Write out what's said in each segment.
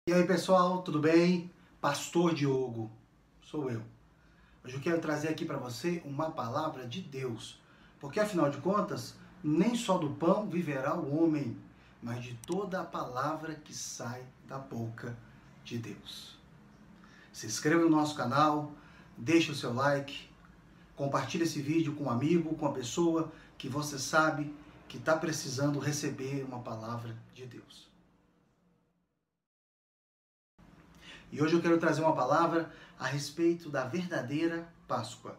E aí pessoal, tudo bem? Pastor Diogo, sou eu. Hoje eu quero trazer aqui para você uma palavra de Deus, porque afinal de contas, nem só do pão viverá o homem, mas de toda a palavra que sai da boca de Deus. Se inscreva no nosso canal, deixe o seu like, compartilhe esse vídeo com um amigo, com uma pessoa que você sabe que está precisando receber uma palavra de Deus. E hoje eu quero trazer uma palavra a respeito da verdadeira Páscoa.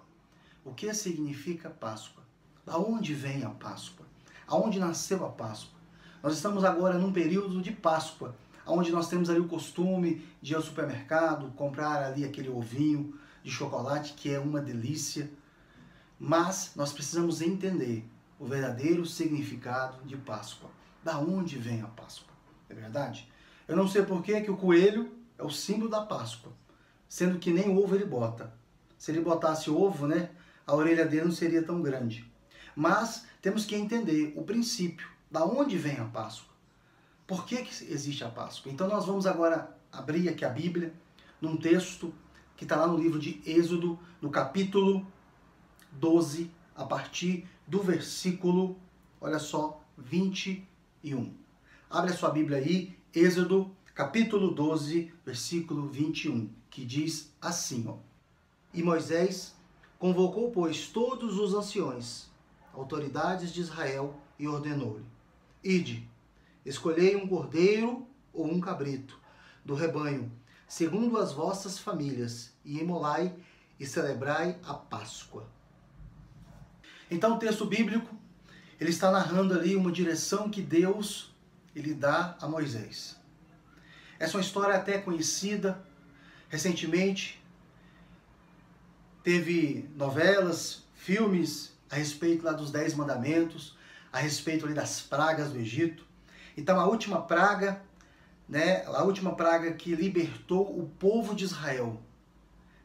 O que significa Páscoa? Da onde vem a Páscoa? Aonde nasceu a Páscoa? Nós estamos agora num período de Páscoa, onde nós temos ali o costume de ir ao supermercado, comprar ali aquele ovinho de chocolate, que é uma delícia. Mas nós precisamos entender o verdadeiro significado de Páscoa. Da onde vem a Páscoa? É verdade? Eu não sei por que o coelho é o símbolo da Páscoa, sendo que nem ovo ele bota. Se ele botasse ovo, a orelha dele não seria tão grande. Mas temos que entender o princípio, da onde vem a Páscoa. Por que existe a Páscoa? Então nós vamos agora abrir aqui a Bíblia, num texto que está lá no livro de Êxodo, no capítulo 12, a partir do versículo, olha só, 21. Abre a sua Bíblia aí, Êxodo, capítulo 12, versículo 21, que diz assim, ó. E Moisés convocou, pois, todos os anciões, autoridades de Israel, e ordenou-lhe: Ide, escolhei um cordeiro ou um cabrito do rebanho, segundo as vossas famílias, e imolai e celebrai a Páscoa. Então o texto bíblico, ele está narrando ali uma direção que Deus ele dá a Moisés. Essa é uma história até conhecida. Recentemente teve novelas, filmes a respeito lá dos 10 mandamentos, a respeito ali das pragas do Egito. Então a última praga, a última praga que libertou o povo de Israel.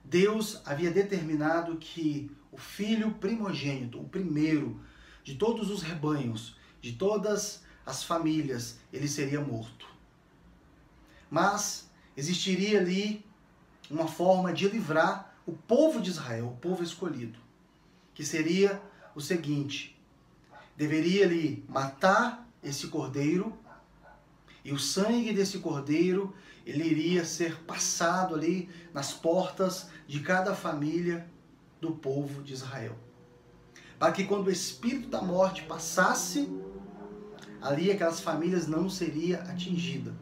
Deus havia determinado que o filho primogênito, o primeiro de todos os rebanhos, de todas as famílias, ele seria morto. Mas existiria ali uma forma de livrar o povo de Israel, o povo escolhido, que seria o seguinte: deveria ali matar esse cordeiro, e o sangue desse cordeiro ele iria ser passado ali nas portas de cada família do povo de Israel, para que quando o espírito da morte passasse ali, aquelas famílias não seriam atingidas.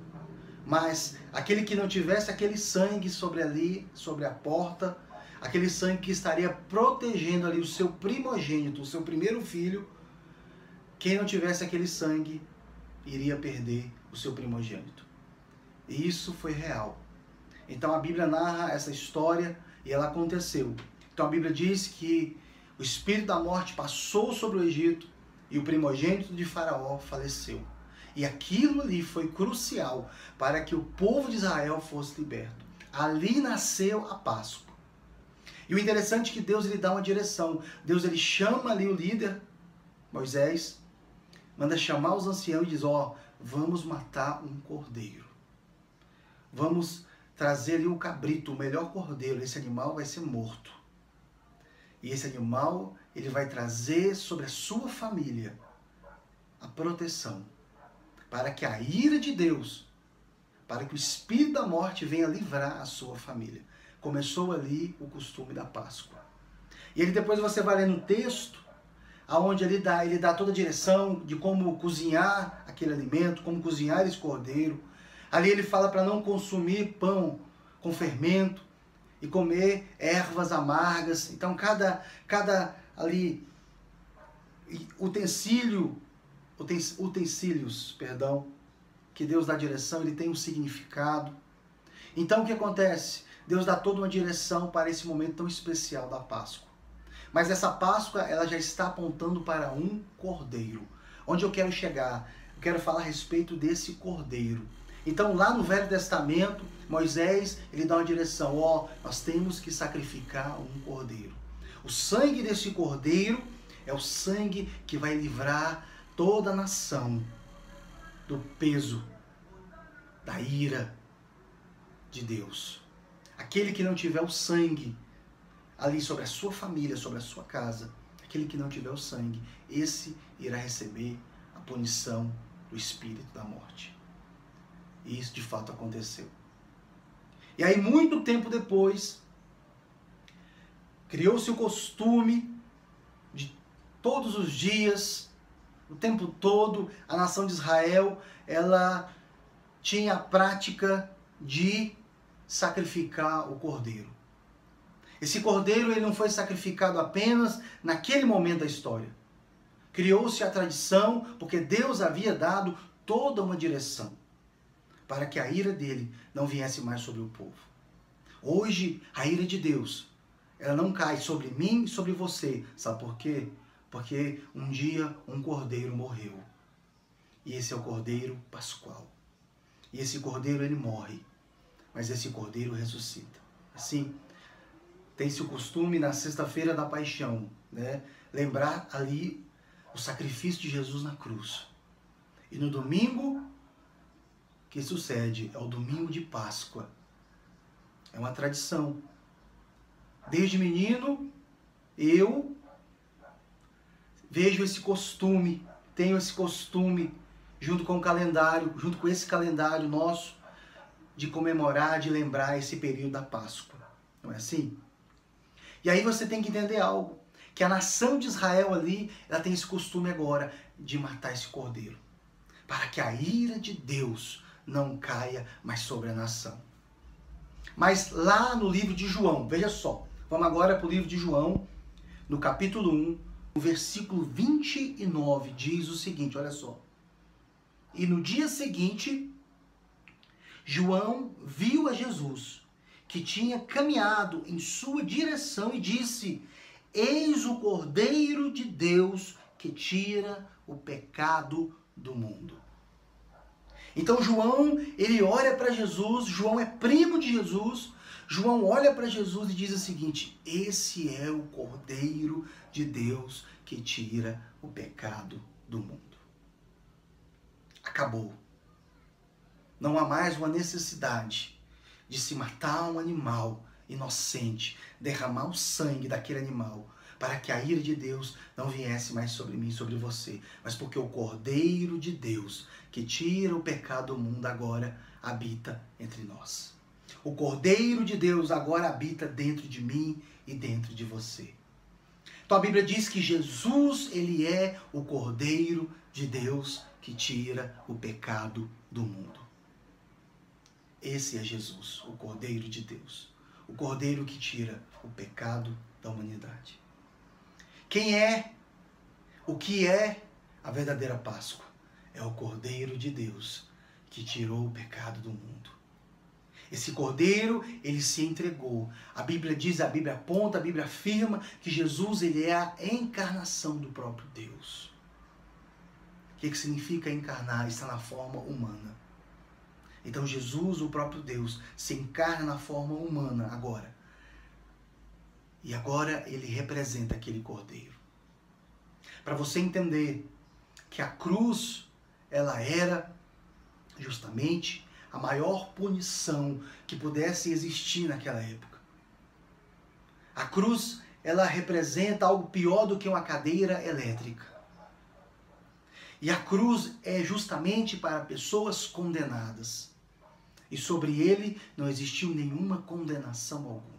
Mas aquele que não tivesse aquele sangue sobre a porta, aquele sangue que estaria protegendo ali o seu primogênito, o seu primeiro filho, quem não tivesse aquele sangue iria perder o seu primogênito. E isso foi real. Então a Bíblia narra essa história e ela aconteceu. Então a Bíblia diz que o espírito da morte passou sobre o Egito e o primogênito de Faraó faleceu. E aquilo ali foi crucial para que o povo de Israel fosse liberto. Ali nasceu a Páscoa. E o interessante é que Deus ele dá uma direção. Deus ele chama ali o líder, Moisés, manda chamar os anciãos e diz: vamos matar um cordeiro. Vamos trazer ali um cabrito, o melhor cordeiro. Esse animal vai ser morto. E esse animal ele vai trazer sobre a sua família a proteção, para que a ira de Deus, para que o espírito da morte venha livrar a sua família. Começou ali o costume da Páscoa. E ele depois você vai ler no texto, aonde ele dá toda a direção de como cozinhar aquele alimento, como cozinhar esse cordeiro. Ali ele fala para não consumir pão com fermento e comer ervas amargas. Então cada ali utensílios, que Deus dá direção, ele tem um significado. Então o que acontece? Deus dá toda uma direção para esse momento tão especial da Páscoa. Mas essa Páscoa, ela já está apontando para um cordeiro. Onde eu quero chegar? Eu quero falar a respeito desse cordeiro. Então lá no Velho Testamento, Moisés, ele dá uma direção. Nós temos que sacrificar um cordeiro. O sangue desse cordeiro é o sangue que vai livrar toda a nação do peso, da ira, de Deus. Aquele que não tiver o sangue ali sobre a sua família, sobre a sua casa, aquele que não tiver o sangue, esse irá receber a punição do espírito da morte. E isso de fato aconteceu. E aí, muito tempo depois, criou-se o costume de todos os dias, o tempo todo, a nação de Israel, ela tinha a prática de sacrificar o cordeiro. Esse cordeiro ele não foi sacrificado apenas naquele momento da história. Criou-se a tradição porque Deus havia dado toda uma direção para que a ira dele não viesse mais sobre o povo. Hoje, a ira de Deus, ela não cai sobre mim e sobre você. Sabe por quê? Porque um dia um cordeiro morreu. E esse é o cordeiro pascual. E esse cordeiro ele morre, mas esse cordeiro ressuscita. Assim, tem-se o costume na sexta-feira da paixão, né, lembrar ali o sacrifício de Jesus na cruz. E no domingo que sucede, é o domingo de Páscoa. É uma tradição. Desde menino, eu vejo esse costume, tenho esse costume, junto com o calendário, junto com esse calendário nosso, de comemorar, de lembrar esse período da Páscoa. Não é assim? E aí você tem que entender algo, que a nação de Israel ali, ela tem esse costume agora de matar esse cordeiro, para que a ira de Deus não caia mais sobre a nação. Mas lá no livro de João, veja só, vamos agora para o livro de João, no capítulo 1, no versículo 29, diz o seguinte, olha só. E no dia seguinte, João viu a Jesus, que tinha caminhado em sua direção e disse, eis o Cordeiro de Deus que tira o pecado do mundo. Então João, ele olha para Jesus, João é primo de Jesus, João olha para Jesus e diz o seguinte, esse é o Cordeiro de Deus que tira o pecado do mundo. Acabou. Não há mais uma necessidade de se matar um animal inocente, derramar o sangue daquele animal, para que a ira de Deus não viesse mais sobre mim, sobre você, mas porque o Cordeiro de Deus, que tira o pecado do mundo, agora habita entre nós. O Cordeiro de Deus agora habita dentro de mim e dentro de você. Então a Bíblia diz que Jesus, ele é o Cordeiro de Deus que tira o pecado do mundo. Esse é Jesus, o Cordeiro de Deus. O Cordeiro que tira o pecado da humanidade. Quem é? O que é a verdadeira Páscoa? É o Cordeiro de Deus que tirou o pecado do mundo. Esse Cordeiro, ele se entregou. A Bíblia diz, a Bíblia aponta, a Bíblia afirma que Jesus, ele é a encarnação do próprio Deus. O que significa encarnar? Está na forma humana. Então Jesus, o próprio Deus, se encarna na forma humana agora. E agora ele representa aquele Cordeiro. Para você entender que a cruz, ela era justamente a maior punição que pudesse existir naquela época. A cruz, ela representa algo pior do que uma cadeira elétrica. E a cruz é justamente para pessoas condenadas. E sobre ele não existiu nenhuma condenação alguma.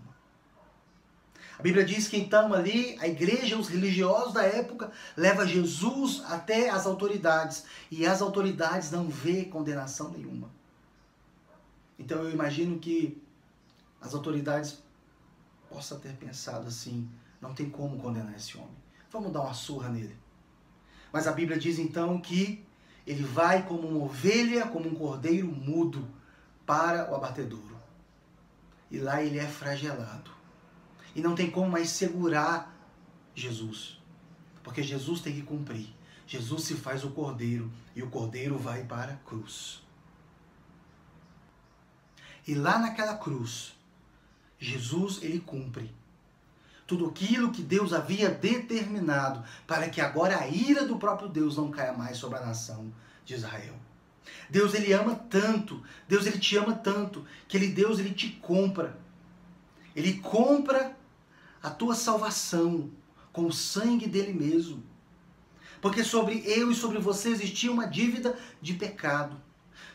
A Bíblia diz que então ali a igreja, os religiosos da época, leva Jesus até as autoridades. E as autoridades não vê condenação nenhuma. Então eu imagino que as autoridades possam ter pensado assim, não tem como condenar esse homem. Vamos dar uma surra nele. Mas a Bíblia diz então que ele vai como uma ovelha, como um cordeiro mudo para o abatedouro. E lá ele é flagelado. E não tem como mais segurar Jesus. Porque Jesus tem que cumprir. Jesus se faz o cordeiro e o cordeiro vai para a cruz. E lá naquela cruz, Jesus, ele cumpre tudo aquilo que Deus havia determinado para que agora a ira do próprio Deus não caia mais sobre a nação de Israel. Deus, ele ama tanto, Deus, ele te ama tanto, que Deus, ele te compra. Ele compra a tua salvação com o sangue dele mesmo. Porque sobre eu e sobre você existia uma dívida de pecado.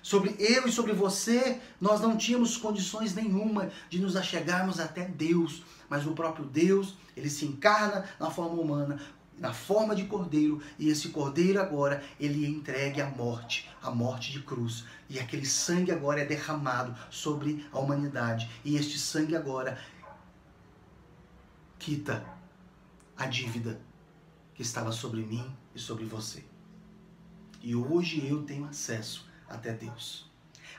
Sobre eu e sobre você, nós não tínhamos condições nenhuma de nos achegarmos até Deus. Mas o próprio Deus, ele se encarna na forma humana, na forma de cordeiro. E esse cordeiro agora, ele é entregue à morte de cruz. E aquele sangue agora é derramado sobre a humanidade. E este sangue agora quita a dívida que estava sobre mim e sobre você. E hoje eu tenho acesso até Deus.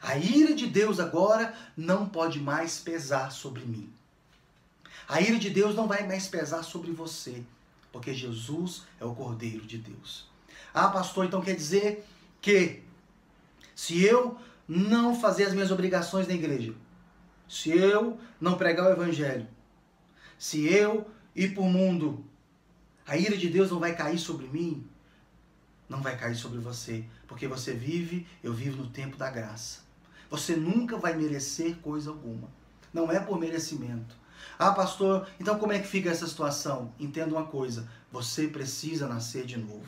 A ira de Deus agora não pode mais pesar sobre mim. A ira de Deus não vai mais pesar sobre você, porque Jesus é o Cordeiro de Deus. Ah, pastor, então quer dizer que se eu não fazer as minhas obrigações na igreja, se eu não pregar o evangelho, se eu ir para o mundo, a ira de Deus não vai cair sobre mim? Não vai cair sobre você, porque você vive, eu vivo no tempo da graça. Você nunca vai merecer coisa alguma. Não é por merecimento. Ah, pastor, então como é que fica essa situação? Entenda uma coisa, você precisa nascer de novo.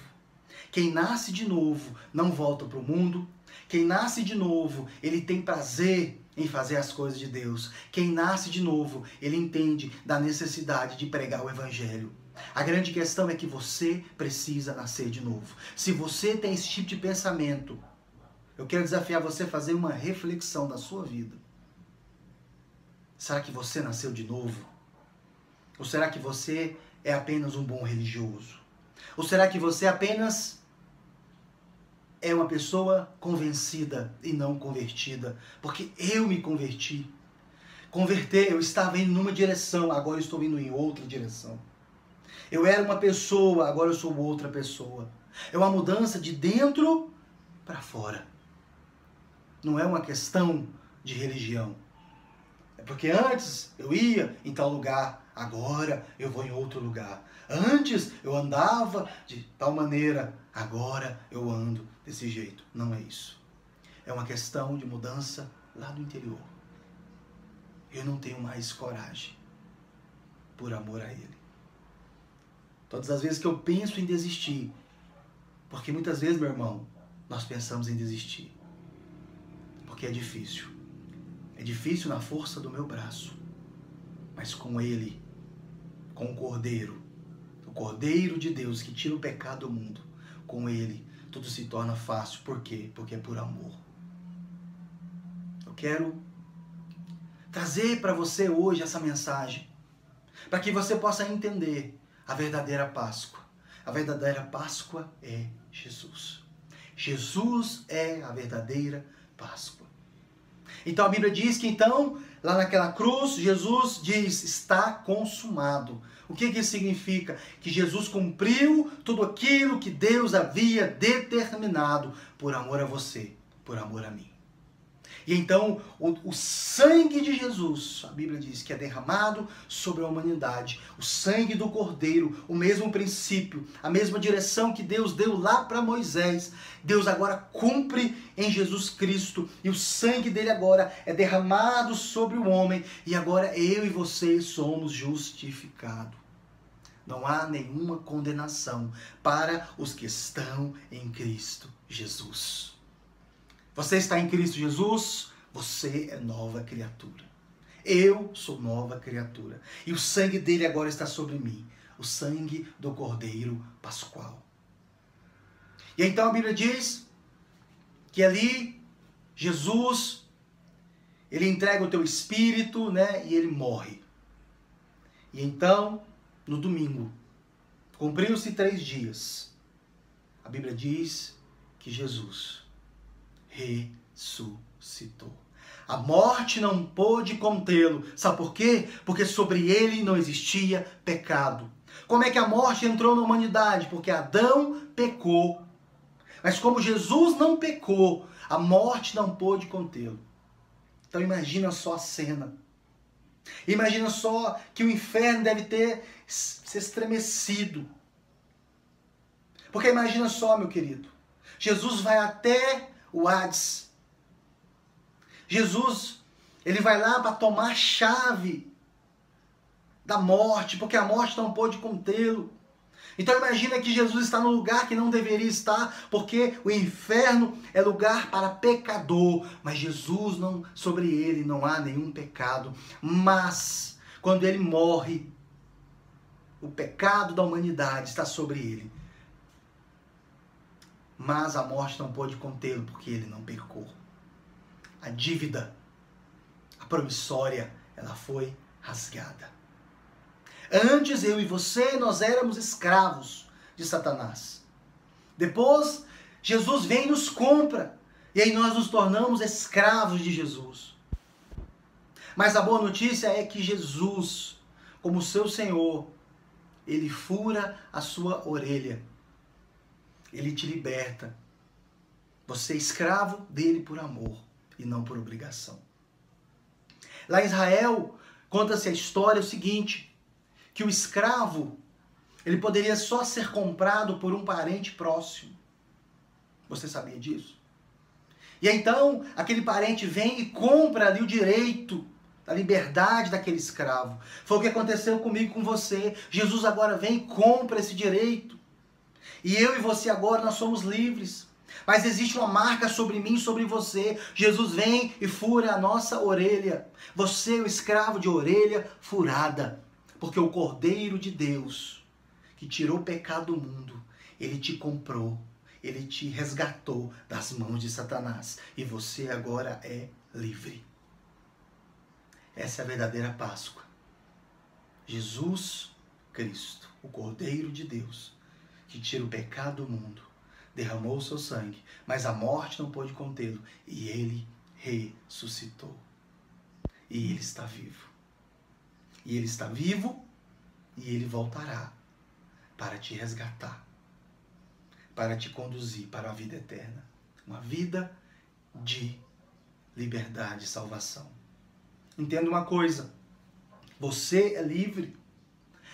Quem nasce de novo não volta para o mundo. Quem nasce de novo, ele tem prazer em fazer as coisas de Deus. Quem nasce de novo, ele entende da necessidade de pregar o evangelho. A grande questão é que você precisa nascer de novo. Se você tem esse tipo de pensamento, eu quero desafiar você a fazer uma reflexão da sua vida. Será que você nasceu de novo? Ou será que você é apenas um bom religioso? Ou será que você apenas é uma pessoa convencida e não convertida? Porque eu me converti. Converter, eu estava indo numa direção, agora eu estou indo em outra direção. Eu era uma pessoa, agora eu sou outra pessoa. É uma mudança de dentro para fora. Não é uma questão de religião. É porque antes eu ia em tal lugar, agora eu vou em outro lugar. Antes eu andava de tal maneira, agora eu ando desse jeito. Não é isso. É uma questão de mudança lá do interior. Eu não tenho mais coragem por amor a Ele. Todas as vezes que eu penso em desistir, porque muitas vezes, meu irmão, nós pensamos em desistir. Porque é difícil. É difícil na força do meu braço. Mas com Ele, com o Cordeiro de Deus que tira o pecado do mundo, com Ele, tudo se torna fácil. Por quê? Porque é por amor. Eu quero trazer para você hoje essa mensagem, para que você possa entender a verdadeira Páscoa. A verdadeira Páscoa é Jesus. Jesus é a verdadeira Páscoa. Então a Bíblia diz que então, lá naquela cruz, Jesus diz, está consumado. O que isso significa? Que Jesus cumpriu tudo aquilo que Deus havia determinado por amor a você, por amor a mim. E então, o sangue de Jesus, a Bíblia diz que é derramado sobre a humanidade. O sangue do Cordeiro, o mesmo princípio, a mesma direção que Deus deu lá para Moisés. Deus agora cumpre em Jesus Cristo. E o sangue dele agora é derramado sobre o homem. E agora eu e você somos justificados. Não há nenhuma condenação para os que estão em Cristo Jesus. Você está em Cristo Jesus, você é nova criatura. Eu sou nova criatura. E o sangue dele agora está sobre mim. O sangue do Cordeiro Pascual. E então a Bíblia diz que ali Jesus, ele entrega o teu espírito, né? E ele morre. E então, no domingo, cumpriu-se 3 dias. A Bíblia diz que Jesus ressuscitou. A morte não pôde contê-lo. Sabe por quê? Porque sobre ele não existia pecado. Como é que a morte entrou na humanidade? Porque Adão pecou. Mas como Jesus não pecou, a morte não pôde contê-lo. Então imagina só a cena. Imagina só que o inferno deve ter se estremecido. Porque imagina só, meu querido. Jesus vai até o Hades. Jesus, ele vai lá para tomar a chave da morte, porque a morte não pôde contê-lo. Então imagina que Jesus está no lugar que não deveria estar, porque o inferno é lugar para pecador, mas Jesus não, sobre ele não há nenhum pecado. Mas quando ele morre, o pecado da humanidade está sobre ele. Mas a morte não pôde contê-lo, porque ele não pecou. A dívida, a promissória, ela foi rasgada. Antes, eu e você, nós éramos escravos de Satanás. Depois, Jesus vem e nos compra. E aí nós nos tornamos escravos de Jesus. Mas a boa notícia é que Jesus, como seu Senhor, ele fura a sua orelha. Ele te liberta. Você é escravo dele por amor e não por obrigação. Lá em Israel, conta-se a história o seguinte, que o escravo, ele poderia só ser comprado por um parente próximo. Você sabia disso? E então, aquele parente vem e compra ali o direito da liberdade daquele escravo. Foi o que aconteceu comigo e com você. Jesus agora vem e compra esse direito. E eu e você agora, nós somos livres. Mas existe uma marca sobre mim e sobre você. Jesus vem e fura a nossa orelha. Você é o escravo de orelha furada. Porque o Cordeiro de Deus, que tirou o pecado do mundo, ele te comprou, ele te resgatou das mãos de Satanás. E você agora é livre. Essa é a verdadeira Páscoa. Jesus Cristo, o Cordeiro de Deus, que tira o pecado do mundo, derramou o seu sangue, mas a morte não pôde contê-lo, e ele ressuscitou. E ele está vivo. E ele está vivo, e ele voltará para te resgatar, para te conduzir para a vida eterna. Uma vida de liberdade e salvação. Entenda uma coisa, você é livre.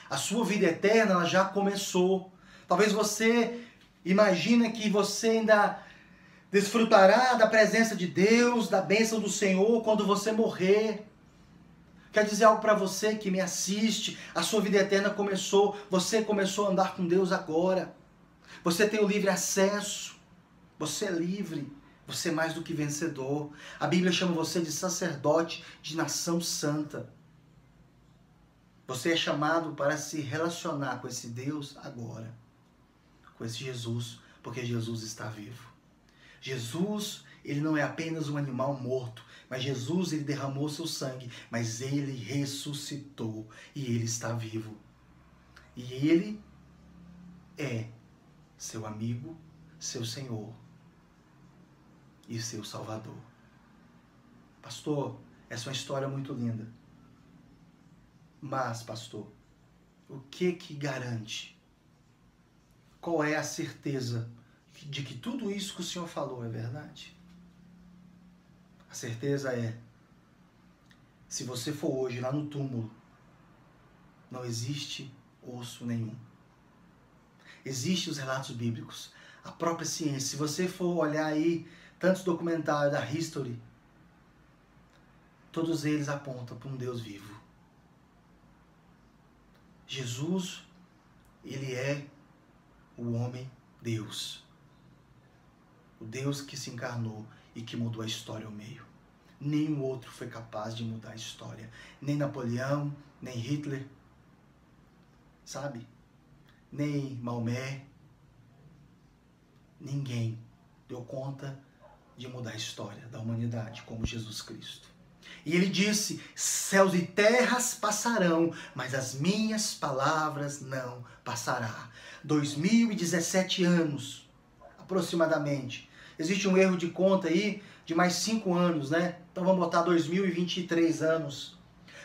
A sua vida eterna ela já começou. Talvez você imagine que você ainda desfrutará da presença de Deus, da bênção do Senhor quando você morrer. Quer dizer algo para você que me assiste, a sua vida eterna começou, você começou a andar com Deus agora. Você tem o livre acesso, você é livre, você é mais do que vencedor. A Bíblia chama você de sacerdote de nação santa. Você é chamado para se relacionar com esse Deus agora, com esse Jesus, porque Jesus está vivo. Jesus, ele não é apenas um animal morto, mas Jesus, ele derramou seu sangue, mas ele ressuscitou e ele está vivo. E ele é seu amigo, seu Senhor e seu Salvador. Pastor, essa é uma história muito linda. Mas, pastor, o que garante? Qual é a certeza de que tudo isso que o senhor falou é verdade? A certeza é, se você for hoje lá no túmulo, não existe osso nenhum. Existem os relatos bíblicos, a própria ciência. Se você for olhar aí tantos documentários da History, todos eles apontam para um Deus vivo. Jesus, ele é o homem Deus. O Deus que se encarnou e que mudou a história ao meio. Nenhum outro foi capaz de mudar a história. Nem Napoleão, nem Hitler, sabe? Nem Maomé. Ninguém deu conta de mudar a história da humanidade como Jesus Cristo. E ele disse, céus e terras passarão, mas as minhas palavras não passará. 2017 anos, aproximadamente. Existe um erro de conta aí de mais 5 anos, né? Então vamos botar 2023 anos.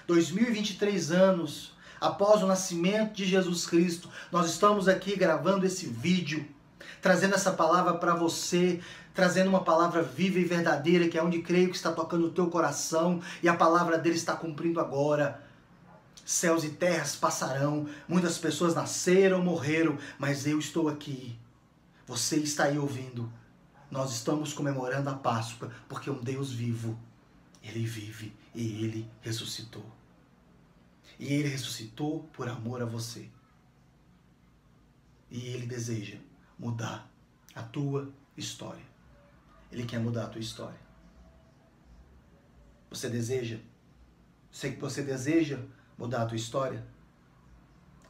2023 anos após o nascimento de Jesus Cristo, nós estamos aqui gravando esse vídeo, trazendo essa palavra para você, trazendo uma palavra viva e verdadeira, que é onde creio que está tocando o teu coração, e a palavra dele está cumprindo agora. Céus e terras passarão, muitas pessoas nasceram, morreram, mas eu estou aqui. Você está aí ouvindo. Nós estamos comemorando a Páscoa porque um Deus vivo, Ele vive e Ele ressuscitou. E Ele ressuscitou por amor a você. E Ele deseja mudar a tua história. Ele quer mudar a tua história. Você deseja? Sei que você deseja mudar a tua história?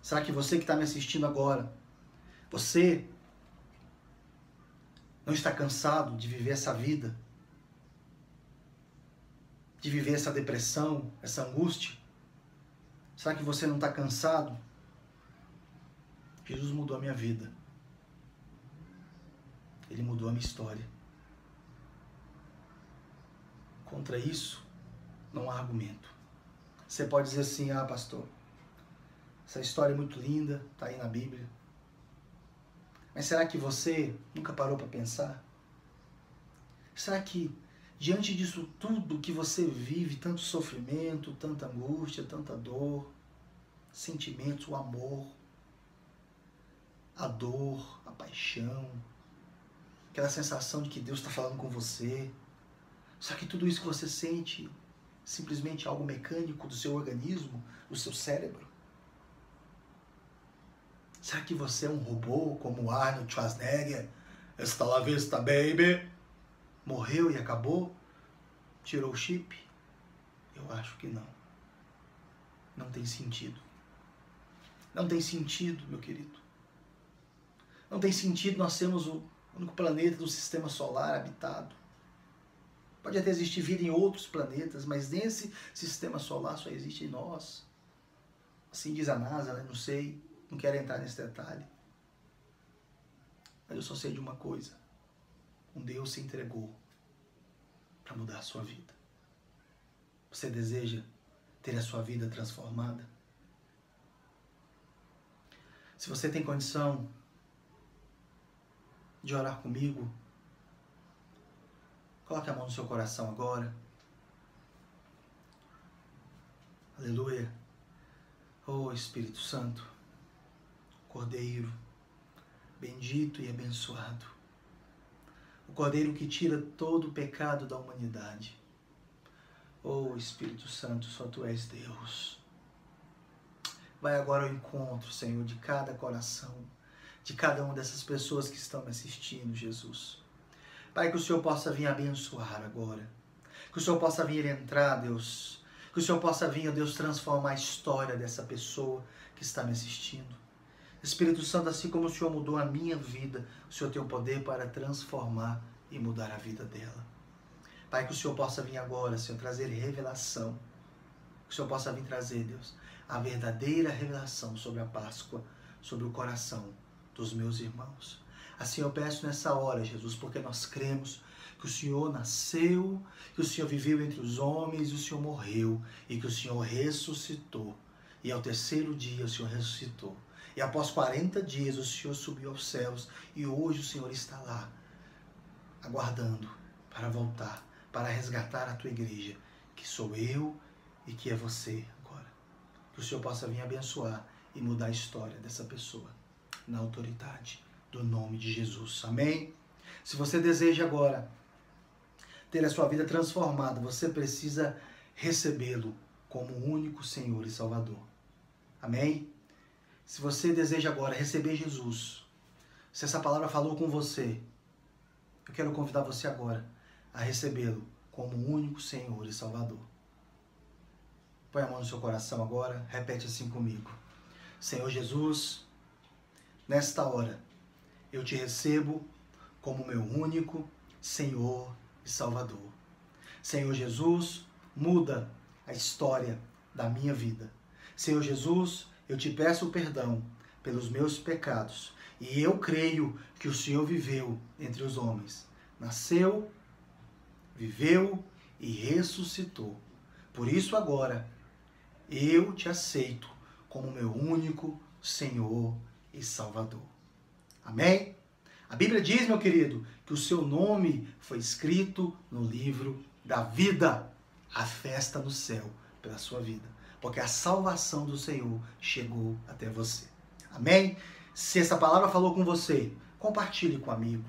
Será que você que está me assistindo agora, você não está cansado de viver essa vida? De viver essa depressão, essa angústia? Será que você não está cansado? Jesus mudou a minha vida. Ele mudou a minha história. Contra isso, não há argumento. Você pode dizer assim, ah, pastor, essa história é muito linda, está aí na Bíblia. Mas será que você nunca parou para pensar? Será que diante disso tudo que você vive, tanto sofrimento, tanta angústia, tanta dor, sentimentos, o amor, a dor, a paixão, aquela sensação de que Deus está falando com você, será que tudo isso que você sente simplesmente algo mecânico do seu organismo, do seu cérebro? Será que você é um robô como Arnold Schwarzenegger? Hasta la vista, baby. Morreu e acabou? Tirou o chip? Eu acho que não. Não tem sentido. Não tem sentido, meu querido. Não tem sentido nós sermos o único planeta do sistema solar habitado. Pode até existir vida em outros planetas, mas nesse sistema solar só existe em nós. Assim diz a NASA, né? Não sei, não quero entrar nesse detalhe. Mas eu só sei de uma coisa. Um Deus se entregou para mudar a sua vida. Você deseja ter a sua vida transformada? Se você tem condição de orar comigo, coloque a mão no seu coração agora. Aleluia. Oh Espírito Santo, Cordeiro, bendito e abençoado. O Cordeiro que tira todo o pecado da humanidade. Oh Espírito Santo, só Tu és Deus. Vai agora ao encontro, Senhor, de cada coração, de cada uma dessas pessoas que estão me assistindo, Jesus. Pai, que o Senhor possa vir abençoar agora. Que o Senhor possa vir entrar, Deus. Que o Senhor possa vir, ó Deus, transformar a história dessa pessoa que está me assistindo. Espírito Santo, assim como o Senhor mudou a minha vida, o Senhor tem o poder para transformar e mudar a vida dela. Pai, que o Senhor possa vir agora, Senhor, trazer revelação. Que o Senhor possa vir trazer, Deus, a verdadeira revelação sobre a Páscoa, sobre o coração dos meus irmãos. Assim eu peço nessa hora, Jesus, porque nós cremos que o Senhor nasceu, que o Senhor viveu entre os homens, e o Senhor morreu, e que o Senhor ressuscitou. E ao terceiro dia o Senhor ressuscitou. E após 40 dias o Senhor subiu aos céus, e hoje o Senhor está lá, aguardando para voltar, para resgatar a tua igreja, que sou eu e que é você agora. Que o Senhor possa vir abençoar e mudar a história dessa pessoa, na autoridade do nome de Jesus. Amém? Se você deseja agora ter a sua vida transformada, você precisa recebê-lo como o único Senhor e Salvador. Amém? Se você deseja agora receber Jesus, se essa palavra falou com você, eu quero convidar você agora a recebê-lo como o único Senhor e Salvador. Põe a mão no seu coração agora, repete assim comigo. Senhor Jesus, nesta hora, eu te recebo como meu único Senhor e Salvador. Senhor Jesus, muda a história da minha vida. Senhor Jesus, eu te peço perdão pelos meus pecados. E eu creio que o Senhor viveu entre os homens. Nasceu, viveu e ressuscitou. Por isso agora, eu te aceito como meu único Senhor e Salvador. Amém? A Bíblia diz, meu querido, que o seu nome foi escrito no livro da vida. A festa no céu pela sua vida. Porque a salvação do Senhor chegou até você. Amém? Se essa palavra falou com você, compartilhe com um amigo.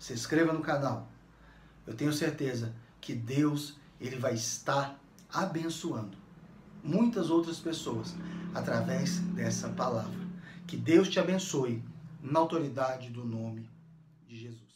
se inscreva no canal. Eu tenho certeza que Deus, ele vai estar abençoando muitas outras pessoas através dessa palavra. Que Deus te abençoe na autoridade do nome de Jesus.